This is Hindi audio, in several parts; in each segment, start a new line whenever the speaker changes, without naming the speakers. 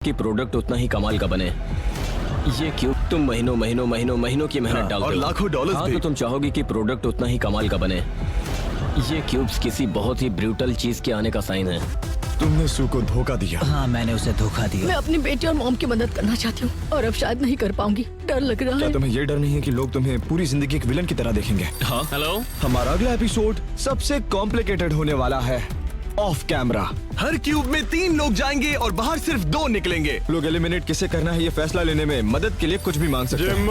कि प्रोडक्ट उतना ही कमाल का बने। ये क्यों तुम महीनों की मेहनत डालते हो
और लाखों डॉलर्स
हाँ,
भी।
तो तुम चाहोगे कि प्रोडक्ट उतना ही कमाल का बने। ये क्यूब्स किसी बहुत ही ब्रूटल चीज के आने का साइन है।
तुमने सू को धोखा दिया।
हाँ, मैंने उसे धोखा दिया।
मैं अपनी बेटी और मॉम की मदद करना चाहती हूँ और अब शायद नहीं कर पाऊंगी। डर लग रहा
क्या
है।
तुम्हें ये डर नहीं है कि लोग तुम्हें पूरी जिंदगी एक विलन की तरह देखेंगे?
हाँ हेलो,
हमारा अगला एपिसोड सबसे कॉम्प्लिकेटेड होने वाला है। ऑफ कैमरा हर क्यूब में 3 लोग जाएंगे और बाहर सिर्फ 2 निकलेंगे। लोग एलिमिनेट किसे करना है ये फैसला लेने में मदद के लिए कुछ भी मांग सकते हैं।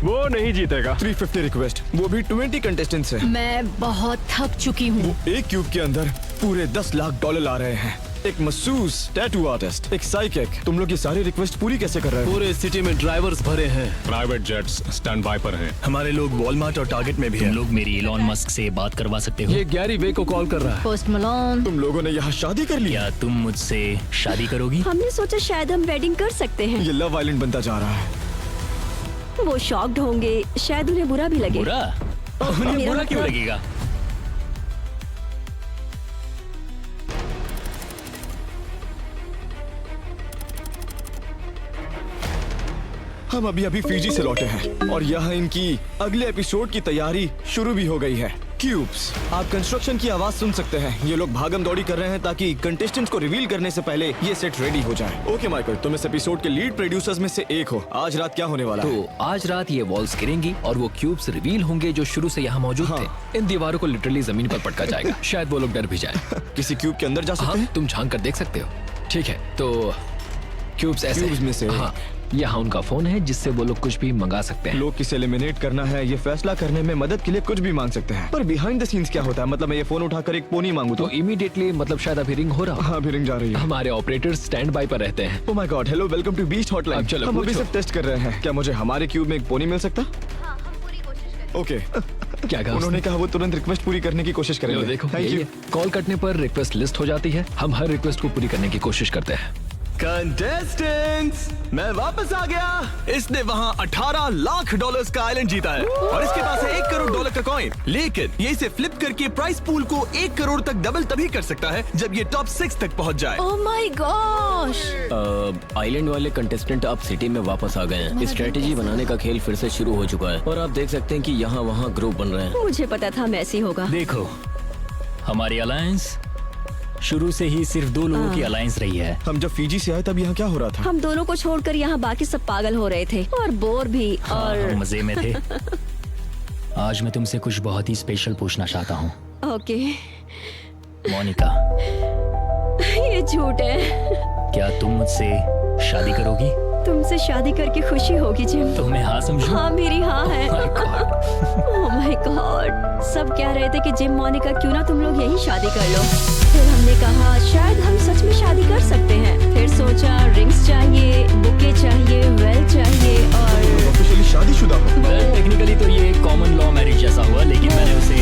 वो नहीं जीतेगा। 350 रिक्वेस्ट, वो भी 20 कंटेस्टेंट्स हैं।
मैं बहुत थक चुकी हूँ।
एक क्यूब के अंदर पूरे 10 लाख डॉलर ला रहे हैं। एक मसूस टैटू आर्टिस्ट, एक साइकिक। तुम लोग ये सारी रिक्वेस्ट पूरी कैसे कर रहे हो?
पूरे सिटी में ड्राइवर्स भरे हैं।
प्राइवेट जेट्स स्टैंड बाय पर हैं।
हमारे लोग वॉलमार्ट और टारगेट में भी हैं।
लोग मेरी इलॉन मस्क से बात करवा सकते हो?
ये गैरी वे को कॉल कर रहा है।
पोस्ट मलोन,
तुम लोगों ने यहाँ शादी कर ली?
क्या तुम मुझसे शादी करोगी?
हमने सोचा शायद हम वेडिंग कर सकते हैं।
ये लव आइलैंड बनता जा रहा है।
वो शॉक्ड होंगे, शायद उन्हें बुरा भी लगे।
बुरा? उन्हें
मेरा
बुरा क्यों
मतलब-
लगेगा?
हम अभी अभी फिजी से लौटे हैं और यहाँ इनकी अगले एपिसोड की तैयारी शुरू भी हो गई है। क्यूब्स, आप कंस्ट्रक्शन की आवाज सुन सकते हैं। ये लोग भागम दौड़ी कर रहे हैं ताकि कंटेस्टेंट्स को रिवील करने से पहले ये सेट रेडी हो जाए। ओके माइकल, तुम इस एपिसोड के लीड प्रोड्यूसर्स में से एक हो। आज रात क्या होने वाला है?
तो आज रात ये वॉल्स गिरेंगी और वो क्यूब्स रिवील होंगे जो शुरू से यहाँ मौजूद
हाँ।
थे। इन दीवारों को लिटरली जमीन पर पटका जाएगा। शायद वो लोग डर भी जाए।
किसी क्यूब के अंदर जा सकते
हाँ,
हैं?
तुम झांक कर देख सकते हो। ठीक है, तो क्यूब्स ऐसे
क्यूब्स में से
हाँ, यहाँ उनका फोन है जिससे वो लोग कुछ भी मंगा सकते हैं।
लोग किसे एलिमिनेट करना है ये फैसला करने में मदद के लिए कुछ भी मांग सकते हैं। पर बिहाइंड द सीन्स क्या होता है? मतलब मैं ये फोन उठाकर एक पोनी मांगू
तो
तो?
इमीडिएटली मतलब शायद अभी रिंग हो रहा हो।
हाँ, अभी रिंग जा रही है।
हमारे ऑपरेटर्स स्टैंड बाय पर रहते हैं।
Oh my god, hello, welcome to beast hotline.
अब चलो,
हम अभी
पूछो।
सिर्फ टेस्ट कर रहे हैं। क्या मुझे हमारे क्यूब में एक पोनी मिल सकता? ओके।
क्या कहा
उन्होंने कहा वो तुरंत रिक्वेस्ट पूरी करने की कोशिश
उसने?
करेंगे।
लो देखो,
थैंक
यही
यू।
है। कॉल कटने पर रिक्वेस्ट लिस्ट हो जाती है। हम हर रिक्वेस्ट को पूरी करने की कोशिश करते हैं।
कंटेस्टेंट्स, मैं वापस आ गया। इसने वहाँ 18 लाख डॉलर्स का आइलैंड जीता है और इसके पास है 1 करोड़ डॉलर का कॉइन। लेकिन ये इसे फ्लिप करके प्राइस पूल को 1 करोड़ तक डबल तभी कर सकता है जब ये टॉप 6 तक पहुँच जाए।
Oh my gosh.
आइलैंड वाले कंटेस्टेंट अब सिटी में वापस आ गए हैं। स्ट्रेटेजी बनाने का खेल फिर से शुरू हो चुका है और आप देख सकते हैं कि यहाँ वहाँ ग्रुप बन रहे हैं।
मुझे पता था मैसी होगा।
देखो, हमारी अलायंस शुरू से ही सिर्फ 2 लोगों की अलायंस रही है।
हम जब फीजी से आए तब यहाँ क्या हो रहा था?
हम दोनों को छोड़कर यहाँ बाकी सब पागल हो रहे थे और बोर भी। और
हम मजे में थे। आज मैं तुमसे कुछ बहुत ही स्पेशल पूछना चाहता हूँ।
ओके,
मोनिका,
ये झूठ है।
क्या तुम मुझसे शादी करोगी?
तुमसे शादी करके खुशी होगी जिम।
तो मैं हाँ समझूं?
हाँ, मेरी हाँ है। ओह माय गॉड, सब कह रहे थे कि जिम मोनिका क्यों ना तुम लोग यही शादी कर लो। फिर हमने कहा शायद हम सच में शादी कर सकते हैं। फिर सोचा रिंग्स चाहिए, बुके चाहिए, वेल चाहिए और
ऑफिशियली शादीशुदा हो।
टेक्निकली तो ये कॉमन लॉ मैरिज जैसा हुआ, लेकिन मैंने उसे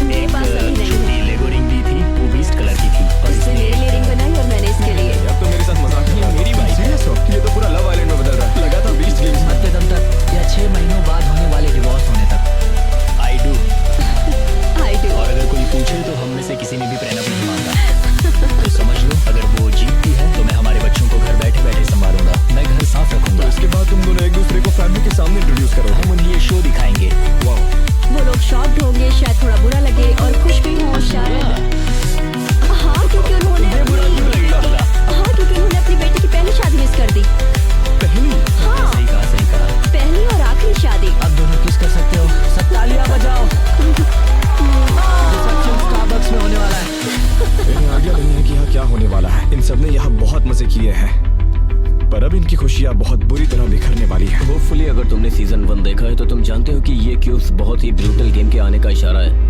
मेरे
एक
पास अभी नहीं
छोटी लेगो रिंग दी थी। वो 20 कलर की थी और
उससे
इसलिए
मेरे लिए रिंग बनाई और मैंने इसके लिए।
अब तो मेरे साथ मजाक
ये मेरी बाइक है।
सीरियस हो? ये तो पूरा लव आइलैंड में बदल रहा है। लगा था 20 गेम्स में।
मरते दम तक या 6 महीनों बाद होने वाले डिवोर्स होने तक। I do.
I do.
और अगर कोई पूछे तो हम में से किसी ने भी प्रेरणा नहीं मांगा। तो समझ लो, अगर वो जीतती है तो मैं हमारे बच्चों को घर बैठे बैठे संभालूंगा। मैं घर साफ रखूंगा।
इसके बाद तुम दोनों एक दूसरे को फैमिली के सामने इंट्रोड्यूस करो।
हम उन्हें ये शो दिखाएंगे।
वो लोग शॉक्ड होंगे, शायद थोड़ा बुरा लगे और खुश भी हों शायद। हाँ, क्योंकि उन्होंने अपनी बेटी की पहली शादी मिस कर दी। हाँ,
सही कहा, सही कहा।
पहली और आखिरी शादी।
अब दोनों किस कर सकते हो? सब तालियां बजाओ। रिसेप्शन स्टारबक्स में होने वाला है।
इन्हें आइडिया नहीं है कि यहाँ क्या होने वाला है। इन सब ने यहाँ बहुत मजे किए हैं पर अब इनकी खुशियाँ बहुत बुरी तरह बिखरने वाली है।
होपफुली अगर तुमने सीजन 1 देखा है तो तुम जानते हो कि ये क्यूब्स बहुत ही ब्रूटल गेम के आने का इशारा है।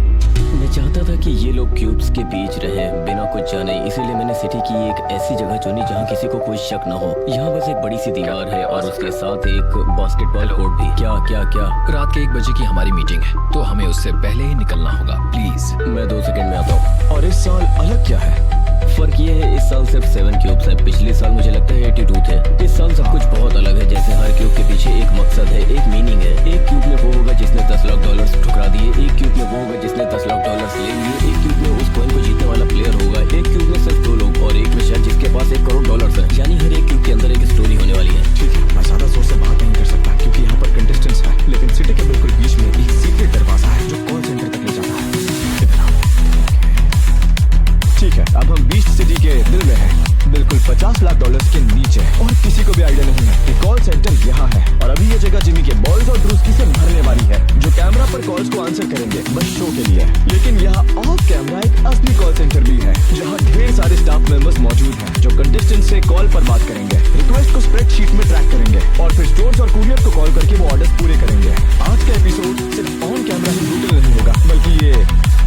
मैं चाहता था कि ये लोग क्यूब्स के बीच रहें बिना कुछ जाने, इसीलिए मैंने सिटी की एक ऐसी जगह चुनी जहाँ किसी को कोई शक न हो। यहाँ बस एक बड़ी सी दीवार है और उसके साथ एक बास्केटबॉल कोर्ट भी। क्या क्या क्या?
रात के 1 बजे की हमारी मीटिंग है, तो हमें उससे पहले ही निकलना होगा। प्लीज।
मैं 2 सेकंड में आता हूँ।
और इस साल अलग क्या है?
फर्क ये है इस साल सिर्फ 7 क्यूब्स हैं। पिछले साल मुझे लगता है 82 थे। इस साल सब कुछ बहुत अलग है। जैसे हर क्यूब के पीछे एक मकसद है, एक मीनिंग है। एक क्यूब में वो होगा जिसने 10 लाख डॉलर्स ठुकरा दिए। एक क्यूब में वो होगा जिसने 10 लाख डॉलर्स ले लिए। एक क्यूब में उस कॉइन को जीतने वाला प्लेयर होगा। एक क्यूब में सिर्फ 2 लोग और एक में शायद जिसके पास एक
$50 लाख के नीचे। और किसी को भी आइडिया नहीं है कि कॉल सेंटर यहाँ है और अभी ये जगह जिमी के बॉयज और ड्रूस्की से भरने वाली है, जो कैमरा पर कॉल्स को आंसर करेंगे बस शो के लिए। लेकिन यहाँ ऑफ कैमरा एक असली कॉल सेंटर भी है, जहाँ ढेर सारे स्टाफ मेंबर्स मौजूद हैं जो कंटेस्टेंट से कॉल पर बात करेंगे, रिक्वेस्ट को स्प्रेडशीट में ट्रैक करेंगे और फिर स्टोर्स और कुरियर को कॉल करके वो ऑर्डर्स पूरे करेंगे। आज का एपिसोड सिर्फ ऑन कैमरा ही ब्रूटल नहीं होगा, बल्कि ये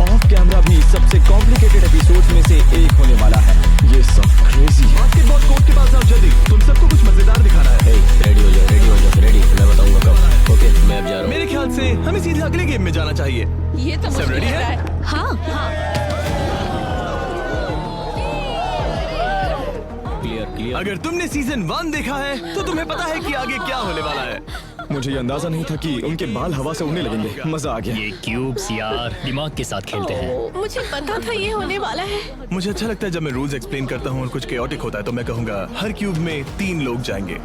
ऑफ कैमरा भी सबसे कॉम्प्लिकेटेड एपिसोड्स में से एक होने वाला है। ये सब क्रेजी है। बास्केटबॉल कोर्ट के पास आओ जल्दी, तुम सबको कुछ मजेदार दिखाना है।
रेडी हो जाओ रेडी। मैं बताऊंगा कब। ओके मैं अब जा रहा हूँ।
मेरे ख्याल से हमें सीधे अगले गेम में जाना चाहिए।
ये तो
सब रेडी है?
हाँ हाँ।
क्लियर।
अगर तुमने सीजन 1 देखा है तो तुम्हें पता है कि आगे क्या होने वाला है। मुझे ये अंदाजा नहीं था कि उनके बाल हवा से उड़ने लगेंगे। मजा आ गया।
ये क्यूब्स यार दिमाग के साथ खेलते हैं।
मुझे पता था ये होने वाला है।
मुझे अच्छा लगता है जब मैं रूल्स एक्सप्लेन करता हूँ और कुछ केओटिक होता है तो मैं कहूँगा हर क्यूब में 3 लोग जाएंगे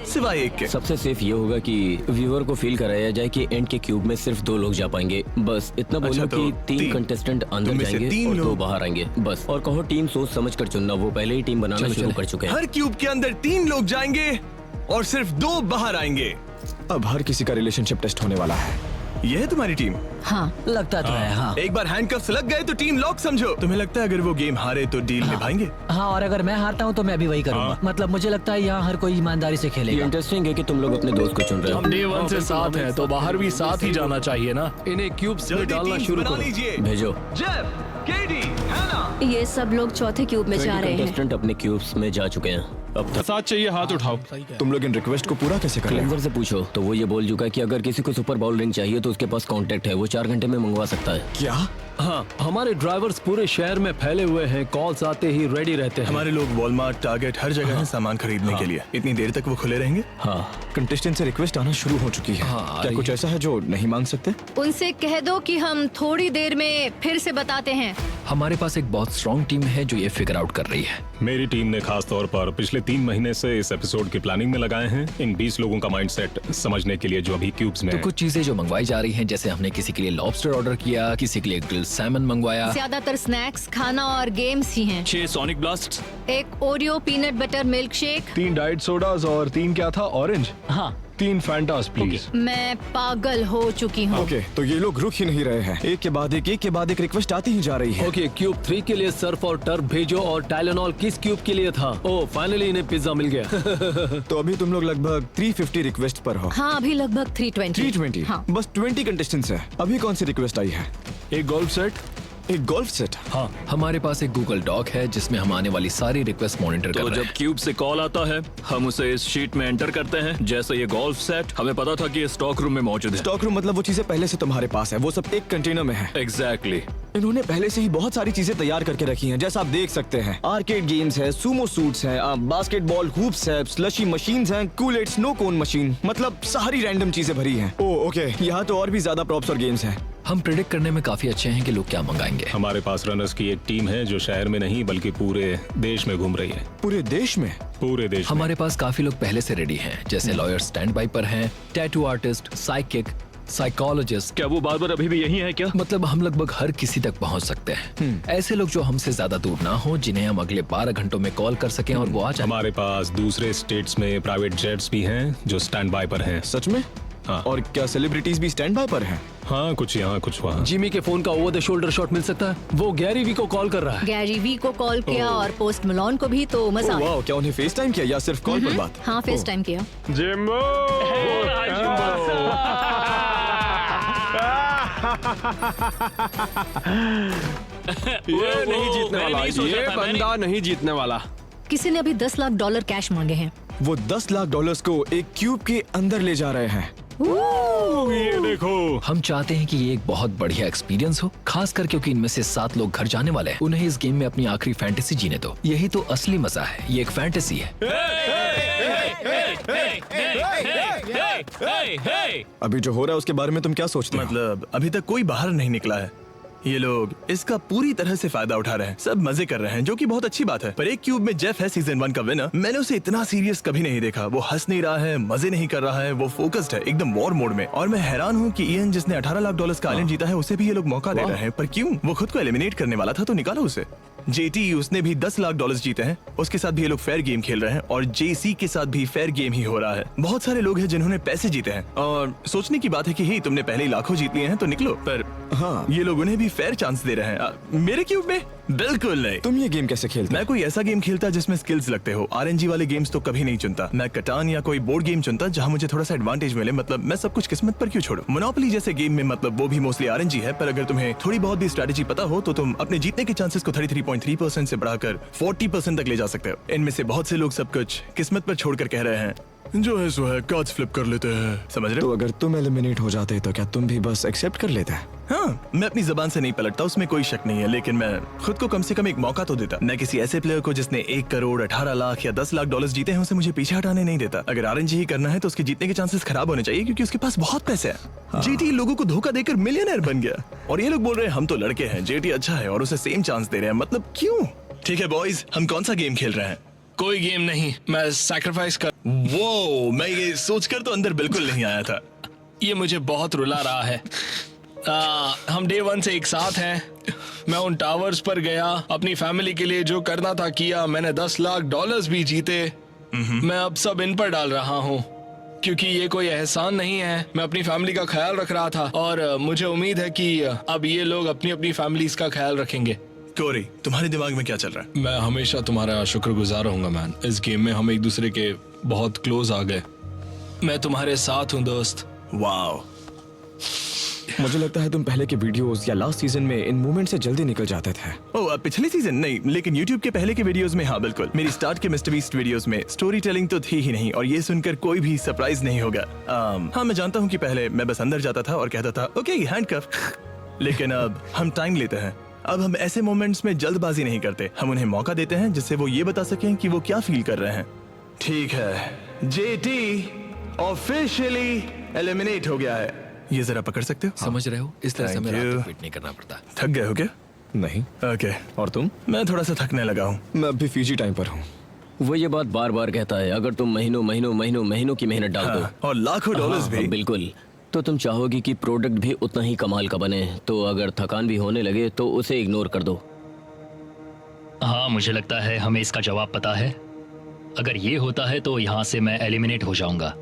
सिवाय एक के।
सबसे सेफ ये होगा कि व्यूअर को फील कराया जाए कि एंड के क्यूब में सिर्फ 2 लोग जा पाएंगे। बस इतना बोलो
अच्छा, तो
कि 3
तीन।
कंटेस्टेंट अंदर
तुम में से
जाएंगे
3
और 2
लोग।
बाहर आएंगे बस। और कहो टीम सोच समझ कर चुनना, वो पहले ही टीम बनाना शुरू कर चुके हैं।
हर क्यूब के अंदर 3 लोग जाएंगे और सिर्फ 2 बाहर आएंगे।
अब हर किसी का रिलेशनशिप टेस्ट होने वाला है।
ये है तुम्हारी टीम?
हाँ
लगता तो है हाँ।
एक बार हैंडकफ्स लग गए तो टीम लॉक समझो। तुम्हें लगता है अगर वो गेम हारे तो डील निभाएंगे?
हाँ, और अगर मैं हारता हूँ तो मैं भी वही करूँगा। मतलब मुझे लगता है यहाँ हर कोई ईमानदारी से
ये
खेलेगा।
इंटरेस्टिंग है कि तुम लोग अपने दोस्त को चुन रहे हो।
हम डे 1 से साथ हैं तो बाहर भी साथ ही जाना चाहिए ना। इन्हें क्यूब्स में
जल्दी
डालना
टीम्स
शुरू
बना
करो।
लीजिए।
भेजो।
जेफ, केडी, हैना।
ये सब लोग चौथे क्यूब में जा
20
रहे हैं।
कंटेस्टेंट अपने क्यूब्स में जा चुके हैं अब तक।
साथ चाहिए हाथ उठाओ।
तुम लोग इन रिक्वेस्ट को पूरा कैसे कर रहे हो?
क्लेंजर से पूछो तो वो ये बोल चुका है कि अगर किसी को सुपर बाउल रिंग चाहिए तो उसके पास कांटेक्ट है, वो 4 घंटे में मंगवा सकता है।
क्या?
हाँ, हमारे ड्राइवर्स पूरे शहर में फैले हुए हैं, कॉल्स आते ही रेडी रहते हैं।
हमारे लोग वॉलमार्ट, टारगेट हर जगह हैं सामान खरीदने के लिए। इतनी देर तक वो खुले रहेंगे?
हाँ
कंटेस्टेंट से रिक्वेस्ट आना शुरू हो चुकी है। क्या कुछ ऐसा है जो नहीं मांग सकते?
उनसे कह दो कि हम थोड़ी देर में फिर से बताते हैं।
हमारे पास एक बहुत स्ट्रॉन्ग टीम है जो ये फिगर आउट कर रही है।
मेरी टीम ने खास तौर पर पिछले 3 महीने से इस एपिसोड की प्लानिंग में लगाए हैं इन 20 लोगों का माइंडसेट समझने के लिए जो अभी क्यूब्स में
तो
है।
कुछ चीजें जो मंगवाई जा रही हैं, जैसे हमने किसी के लिए लॉबस्टर ऑर्डर किया, किसी के लिए ग्रिल्ड सैमन मंगवाया।
ज्यादातर स्नैक्स, खाना और गेम्स ही हैं।
6 सोनिक ब्लास्ट।
एक Oreo peanut butter milk shake.
3 diet sodas और 3 क्या था ऑरेंज।
हाँ
3 फैंटास प्लीज।
मैं पागल हो चुकी हूँ।
ओके, तो ये लोग रुक ही नहीं रहे हैं। एक के बाद एक रिक्वेस्ट आती ही जा रही है।
ओके, क्यूब 3 के लिए सर्फ और टर्फ भेजो। और टाइलेनॉल किस क्यूब के लिए था? ओह फाइनली इन्हें पिज्जा मिल गया।
तो अभी तुम लोग लगभग 350 रिक्वेस्ट पर हो।
हाँ अभी लगभग 320।
320?
हाँ।
बस 20 कंटेस्टेंट्स हैं। अभी कौन सी रिक्वेस्ट आई है?
एक गोल्फ सेट।
एक गोल्फ सेट।
हाँ, हमारे पास एक गूगल डॉक है जिसमें हम आने वाली सारी रिक्वेस्ट मॉनिटर कर
तो
रहे
जब
हैं।
क्यूब से कॉल आता है हम उसे इस शीट में एंटर करते हैं। जैसे ये गोल्फ सेट, हमें पता था कि ये स्टॉक रूम में मौजूद है।
स्टॉक रूम मतलब वो चीजें पहले से तुम्हारे पास है, वो सब एक कंटेनर में है।
एग्जैक्टली।
इन्होंने पहले से ही बहुत सारी चीजें तैयार करके रखी हैं, जैसा आप देख सकते हैं। आर्केड गेम्स है, सूमो सूट्स हैं, बास्केटबॉल हूप्स है, स्लशी मशीन्स हैं, कूलेट स्नो कोन मशीन, मतलब सारी रैंडम चीजें भरी हैं। ओह ओके, यहाँ तो और भी ज्यादा प्रॉप्स और गेम्स हैं।
हम प्रेडिक्ट करने में काफी अच्छे हैं कि लोग क्या मंगाएंगे।
हमारे पास रनर्स की एक टीम है जो शहर में नहीं बल्कि पूरे देश में घूम रही है।
पूरे देश में?
पूरे देश में।
हमारे पास काफी लोग पहले से रेडी हैं, जैसे लॉयर स्टैंड बाई पर हैं, टैटू आर्टिस्ट, साइकिक, साइकोलॉजिस्ट।
क्या वो बार्बर अभी भी यही है क्या?
मतलब हम लगभग हर किसी तक पहुंच सकते हैं। ऐसे लोग जो हमसे ज्यादा दूर ना हो, जिन्हें हम अगले 12 घंटों में कॉल कर सकें और वो आ जाए।
हमारे पास दूसरे स्टेट्स में प्राइवेट जेट्स भी हैं जो स्टैंड बाय पर हैं।
सच में?
हाँ।
और क्या सेलिब्रिटीज भी स्टैंड बाय पर हैं?
हाँ, कुछ यहाँ कुछ वहाँ।
जिमी के फोन का ओवर द शोल्डर शॉट मिल सकता है। वो गैरी वी को कॉल कर रहा है।
गैरी वी को कॉल किया और पोस्ट मलोन को भी, तो मजा
ओह
आया।
वाह, क्या उन्हें फेस टाइम किया या सिर्फ कॉल पर बात?
हाँ फेस टाइम किया।
ये नहीं जीतने वाला, ये बंदा नहीं जीतने वाला।
किसी ने अभी $10 लाख कैश मांगे हैं।
वो $10 लाख को एक क्यूब के अंदर ले जा रहे हैं।
ये देखो।
हम चाहते हैं कि ये एक बहुत बढ़िया एक्सपीरियंस हो, खासकर क्योंकि इनमें से 7 लोग घर जाने वाले हैं। उन्हें इस गेम में अपनी आखिरी फैंटेसी जीने दो। यही तो असली मजा है, ये एक फैंटेसी है।
अभी जो हो रहा है उसके बारे में तुम क्या सोचते हो?
मतलब अभी तक कोई बाहर नहीं निकला है। ये लोग इसका पूरी तरह से फायदा उठा रहे हैं, सब मजे कर रहे हैं, जो कि बहुत अच्छी बात है। पर एक क्यूब में जेफ है सीजन 1 का विनर, मैंने उसे इतना सीरियस कभी नहीं देखा। वो हंस नहीं रहा है, मजे नहीं कर रहा है, वो फोकस्ड है एकदम वॉर मोड में। और मैं हैरान हूँ कि इयन जिसने 18 लाख डॉलर का आइलैंड जीता है, उसे भी ये लोग मौका दे रहे हैं। पर क्यों? वो खुद को एलिमिनेट करने वाला था तो निकालो उसे। जेटी उसने भी 10 लाख डॉलर जीते हैं, उसके साथ भी ये लोग फेयर गेम खेल रहे हैं और जेसी के साथ भी फेयर गेम ही हो रहा है। बहुत सारे लोग हैं जिन्होंने पैसे जीते हैं और सोचने की बात है कि ही तुमने पहले ही लाखों जीत लिए हैं तो निकलो। पर
हाँ,
ये लोग उन्हें भी फेयर चांस दे रहे हैं। मेरे क्यूब में बिल्कुल नहीं।
तुम ये गेम कैसे खेलते?
मैं कोई ऐसा गेम खेलता जिसमें स्किल्स लगते हो। आरएनजी वाले गेम्स तो कभी नहीं चुनता। मैं कटान या कोई बोर्ड गेम चुनता जहां मुझे थोड़ा सा एडवांटेज मिले। मतलब मैं सब कुछ किस्मत पर क्यों छोड़ूं? मोनोपोली जैसे गेम में मतलब वो भी मोस्टली आरएनजी है, पर अगर तुम्हें थोड़ी बहुत भी स्ट्रेटेजी पता हो तो तुम अपने जीतने के चांसेस को 33.3% से बढ़ाकर 40% तक ले जा सकते हो। इनमें से बहुत से लोग सब कुछ किस्मत पर छोड़कर कह रहे हैं जो है सो है, कार्ड्स फ्लिप कर लेते हैं, समझ रहे हो?
तो अगर तुम एलिमिनेट हो जाते तो क्या तुम भी बस एक्सेप्ट कर लेते?
हाँ, मैं अपनी जबान से नहीं पलटता, उसमें कोई शक नहीं है, लेकिन मैं खुद को कम से कम एक मौका तो देता। मैं किसी ऐसे प्लेयर को जिसने 1 करोड़ 18 लाख या 10 लाख डॉलर जीते हैं उसे मुझे पीछे हटाने नहीं देता। अगर आरएनजी ही करना है तो उसके जीतने के चांसेस खराब होने चाहिए क्योंकि उसके पास बहुत पैसे हैं। जेटी लोगों को धोखा देकर मिलियनर बन गया और ये लोग बोल रहे हैं हम तो लड़के हैं, जेटी अच्छा है और उसे सेम चांस दे रहे हैं। मतलब क्यों? ठीक है बॉयज, हम कौन सा गेम खेल रहे हैं?
कोई गेम नहीं, मैं सैक्रिफाइस कर।
वो मैं ये सोचकर तो अंदर बिल्कुल नहीं आया था।
ये मुझे बहुत रुला रहा है। हम डे 1 से एक साथ हैं। मैं उन टावर्स पर गया, अपनी फैमिली के लिए जो करना था किया। मैंने 10 लाख डॉलर्स भी जीते। मैं अब सब इन पर डाल रहा हूँ क्योंकि ये कोई एहसान नहीं है। मैं अपनी फैमिली का ख्याल रख रहा था और मुझे उम्मीद है कि अब ये लोग अपनी अपनी फैमिलीज का ख्याल रखेंगे।
कोरी, तुम्हारे दिमाग में क्या चल रहा है?
मैं हमेशा तुम्हारा शुक्रगुजार रहूंगा मैन। इस गेम में हम एक दूसरे के बहुत क्लोज आ गए। मैं तुम्हारे साथ हूँ दोस्त।
वाओ,
मुझे लगता है तुम पहले के वीडियोस या लास्ट सीजन में इन मोमेंट से जल्दी निकल जाते थे।
ओह, पिछले सीजन नहीं, लेकिन YouTube के पहले के वीडियोस में हाँ बिल्कुल। मेरी स्टार्ट के मिस्टर बीस्ट वीडियोस में स्टोरी टेलिंग तो थी ही नहीं और ये सुनकर कोई भी सरप्राइज नहीं होगा। हाँ, मैं जानता हूँ कि पहले मैं बस अंदर जाता था और कहता था ओके हैंडकफ, लेकिन अब हम टाइम लेते हैं। अब हम ऐसे मोमेंट्स में जल्दबाजी नहीं करते, हम उन्हें मौका देते हैं जिससे वो ये बता सकें कि वो क्या फील कर रहे हैं। ठीक है, जेटी ऑफिशियली एलिमिनेट हो गया है। ये जरा पकड़ सकते हो?
समझ रहे हो, इस तरह से
Thank
हमें
you.
रात तक वेट नहीं करना पड़ता।
थक गए हो क्या?
नहीं।
ओके,
और तुम?
मैं थोड़ा सा थकने लगा हूँ।
मैं अभी फीजी टाइम पर हूँ।
वो ये बात बार बार कहता है, अगर तुम महीनों की मेहनत डाल दो
और लाखों डॉलर्स भी,
बिल्कुल, तो तुम चाहोगी कि प्रोडक्ट भी उतना ही कमाल का बने। तो अगर थकान भी होने लगे तो उसे इग्नोर कर दो।
हाँ, मुझे लगता है हमें इसका जवाब पता है। अगर ये होता है तो यहाँ से मैं एलिमिनेट हो जाऊंगा।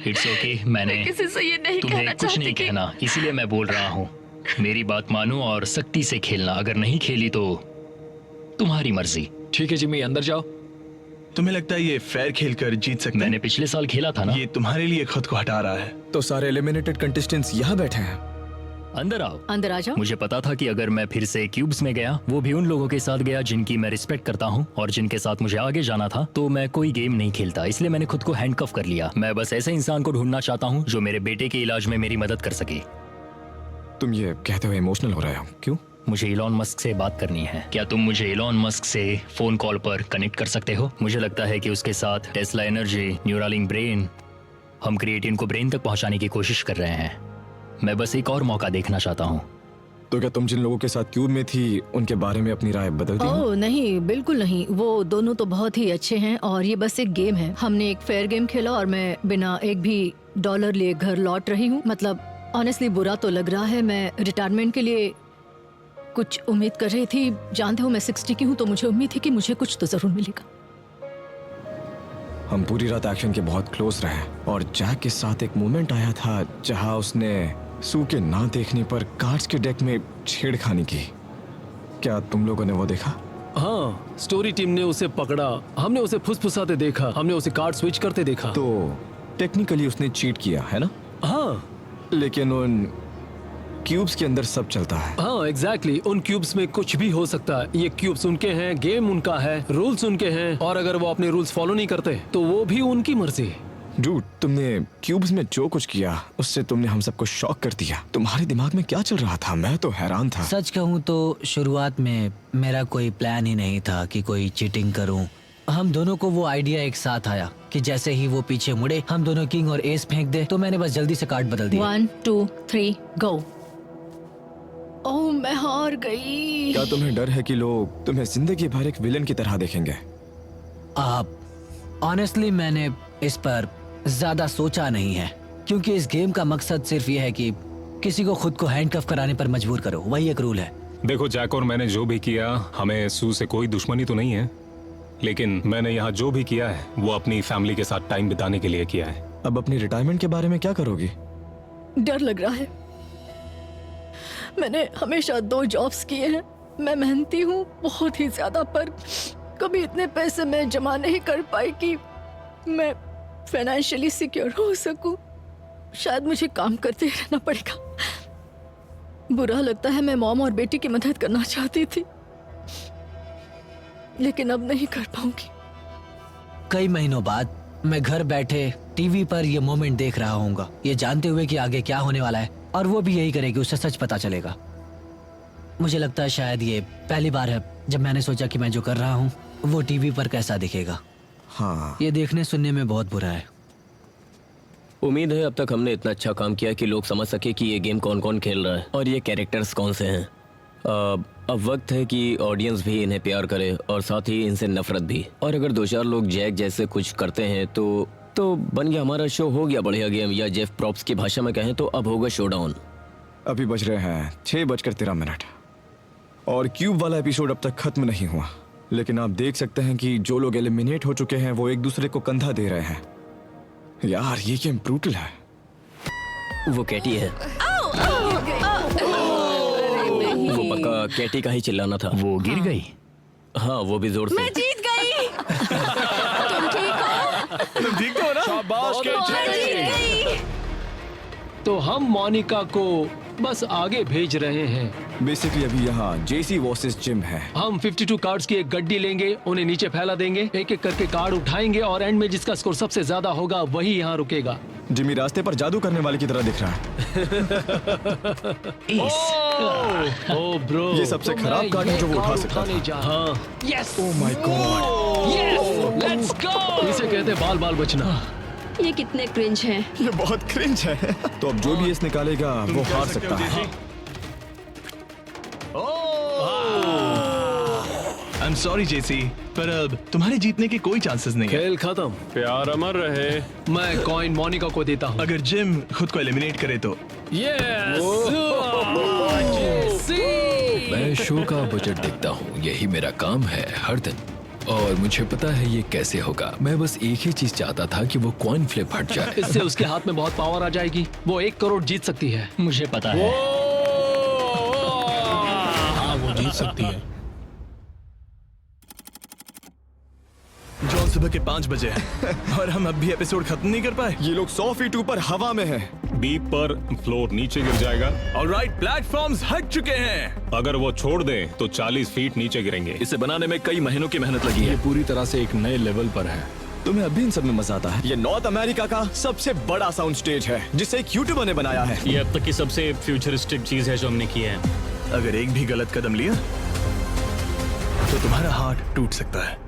इट्स ओके, मैंने
किसी से ये नहीं
तुम्हें
कहना
कुछ
चाहती
नहीं
कि-
कहना, इसीलिए मैं बोल रहा हूँ। मेरी बात मानो और सख्ती से खेलना। अगर नहीं खेली तो तुम्हारी मर्जी।
ठीक है जिमी, अंदर जाओ।
तुम्हें लगता है ये फेयर खेलकर जीत सकते हैं?
मैंने पिछले साल खेला था ना।
ये तुम्हारे लिए खुद को हटा रहा है।
तो सारे एलिमिनेटेड कंटेस्टेंट्स यहाँ बैठे हैं।
अंदर आओ।
अंदर आ जाओ।
मुझे पता था कि अगर मैं फिर से क्यूब्स में गया, वो भी उन लोगों के साथ गया जिनकी मैं रिस्पेक्ट करता हूँ और जिनके साथ मुझे आगे जाना था, तो मैं कोई गेम नहीं खेलता। इसलिए मैंने खुद को हैंडकफ कर लिया। मैं बस ऐसे इंसान को ढूंढना चाहता हूँ जो मेरे बेटे के इलाज में मेरी मदद कर सके।
तुम ये कहते हुए इमोशनल हो रहे हो, क्यों?
मुझे इलॉन मस्क से बात करनी है। क्या तुम मुझे इलॉन मस्क से फोन कॉल पर कनेक्ट कर सकते हो? मुझे लगता है कि उसके साथ टेस्ला एनर्जी, न्यूरालिंक ब्रेन, हम क्रिएटिन को ब्रेन तक पहुंचाने की कोशिश कर रहे हैं। मैं बस एक और मौका देखना चाहता हूँ।
तो क्या तुम जिन लोगों के साथ क्यूब में थी उनके बारे में अपनी राय बदल दी?
ओह नहीं, बिल्कुल नहीं। वो दोनों तो बहुत ही अच्छे हैं और ये बस एक गेम है। हमने एक फेयर गेम खेला और मैं बिना एक भी डॉलर लिए घर लौट रही हूँ। मतलब ऑनेस्टली बुरा तो लग रहा है। मैं रिटायरमेंट के लिए कुछ उम्मीद कर रही थी। जानते हो मैं 60 की हूँ तो मुझे उम्मीद थी कि मुझे कुछ तो जरूर मिलेगा।
हम पूरी रात एक्शन के बहुत क्लोज रहे और जैक के साथ एक मोमेंट आया था जहां उसने सू के ना देखने पर कार्ड्स के डेक में छेड़खानी की। क्या तुम लोगों ने वो देखा?
हाँ, स्टोरी टीम ने उसे पकड़ा, हमने उसे फुसफुसाते देखा, हमने उसे कार्ड स्विच करते देखा।
तो टेक्निकली उसने चीट किया है ना?
हाँ,
लेकिन उन क्यूब्स के अंदर सब चलता है।
हाँ एग्जैक्टली, उन क्यूब्स में कुछ भी हो सकता है। ये क्यूब्स उनके हैं, गेम उनका है, रूल्स उनके हैं और अगर वो अपने रूल्स फॉलो नहीं करते तो वो भी उनकी मर्जी।
डूड, तुमने क्यूब्स में जो कुछ किया उससे तुमने हम सबको शॉक कर दिया। तुम्हारे दिमाग में क्या चल रहा था? मैं तो हैरान था।
सच कहूँ तो शुरुआत में मेरा कोई प्लान ही नहीं था कि कोई चीटिंग करूं। हम दोनों को वो आइडिया एक साथ आया कि जैसे ही वो पीछे मुड़े हम दोनों किंग और एस फेंक दे, तो मैंने बस जल्दी से कार्ड बदल दिया।
1 2 3 गो। ओह मैं हार गई।
क्या तुम्हें डर है कि लोग तुम्हें जिंदगी भर एक विलन की तरह देखेंगे?
आप ऑनेस्टली मैंने इस पर ज्यादा सोचा नहीं है, क्योंकि इस गेम का मकसद सिर्फ ये है कि किसी को खुद को हैंडकफ कराने पर मजबूर करो, वही एक रूल है।
देखो जैक और मैंने जो भी किया, हमें सू से कोई दुश्मनी तो नहीं है, लेकिन मैंने यहाँ जो भी किया है वो अपनी फैमिली के साथ टाइम बिताने के लिए किया है।
अब अपनी रिटायरमेंट के बारे में क्या करोगी?
डर लग रहा है। मैंने हमेशा 2 जॉब्स किए हैं। मैं मेहनती हूँ बहुत ही ज्यादा, पर कभी इतने पैसे मैं जमा नहीं कर पाई कि मैं फाइनेंशियली सिक्योर हो सकूं। शायद मुझे काम करते रहना पड़ेगा। बुरा लगता है, मैं मॉम और बेटी की मदद करना चाहती थी, लेकिन अब नहीं कर पाऊंगी।
कई महीनों बाद मैं घर बैठे टीवी पर ये मोमेंट देख रहा हूँगा, ये जानते हुए कि आगे क्या होने वाला है, और वो भी यही करेगी, उसे सच पता चलेगा। मुझे लगता है शायद ये पहली बार है जब मैंने सोचा कि मैं जो कर रहा हूँ वो टीवी पर कैसा दिखेगा।
हाँ,
ये देखने सुनने में बहुत बुरा है।
उम्मीद है अब तक हमने इतना अच्छा काम किया कि लोग समझ सके कि ये गेम कौन कौन खेल रहा है और ये कैरेक्टर्स कौन से हैं। अब वक्त है कि ऑडियंस भी इन्हें प्यार करे और साथ ही इनसे नफरत भी। और अगर 2-4 लोग जैक जैसे कुछ करते हैं तो बन गया हमारा शो, हो गया बढ़िया गेम, या जेफ प्रॉप्स की भाषा में कहें तो अब होगा शोडाउन।
अभी बज रहे हैं 6:13 और क्यूब वाला एपिसोड अब तक खत्म नहीं हुआ, लेकिन आप देख सकते हैं कि जो लोग एलिमिनेट हो चुके हैं वो एक दूसरे को कंधा दे रहे हैं। यार ये गेम ब्रूटल है।
वो कैटी है। वो पक्का कैटी का ही चिल्लाना था।
वो गिर गई।
हाँ वो भी जोर से।
मैं जीत गई। तुम ठीक हो?
तुम ठीक हो ना?
शाबाश
मैं जीत गई।
तो हम मोनिका को बस आगे भेज रहे हैं।
बेसिकली अभी यहाँ जेसी वर्सेस जिम है।
हम 52 कार्ड्स की एक गड्डी लेंगे, उन्हें नीचे फैला देंगे, एक एक करके कार्ड उठाएंगे और एंड में जिसका स्कोर सबसे ज्यादा होगा वही यहाँ रुकेगा।
जिमी रास्ते पर जादू करने वाले की तरह दिख रहा है।
ओ ब्रो,
ये सबसे खराब कार्ड है जो वो उठा सकता था।
हाँ,
yes. Oh my God,
yes, let's go. इसे कहते हैं बाल बाल बचना।
ये कितने क्रिंज हैं।
ये बहुत क्रिंज है। तो अब जो भी इस निकालेगा वो हार सकता है।
आई एम सॉरी जेसी, पर अब तुम्हारे जीतने के कोई चांसेस नहीं है।
खेल खत्म।
प्यार अमर रहे।
मैं कॉइन मोनिका को देता हूँ।
अगर जिम खुद को एलिमिनेट करे तो।
मैं शो का बजट देखता हूँ, यही मेरा काम है हर दिन, और मुझे पता है ये कैसे होगा। मैं बस एक ही चीज चाहता था कि वो कॉइन फ्लिप हट जाए।
इससे उसके हाथ में बहुत पावर आ जाएगी, वो 1 करोड़ जीत सकती है।
मुझे पता है।
हाँ वो जीत सकती है।
जॉन सुबह के 5 बजे है और हम अब भी एपिसोड खत्म नहीं कर पाए।
ये लोग 100 फीट ऊपर हवा में हैं।
बीप पर फ्लोर नीचे गिर जाएगा।
ऑलराइट, प्लेटफॉर्म्स हट चुके हैं।
अगर वो छोड़ दें तो 40 फीट नीचे गिरेंगे।
इसे बनाने में कई महीनों की मेहनत लगी है।
पूरी तरह से एक नए लेवल पर है।
तुम्हें अभी इन सब में मजा आता है। ये नॉर्थ अमेरिका का सबसे बड़ा साउंड स्टेज है जिसे एक यूट्यूबर ने बनाया है।
ये अब तक की सबसे फ्यूचरिस्टिक चीज है जो हमने की है।
अगर एक भी गलत कदम लिया तो तुम्हारा हार्ट टूट सकता है।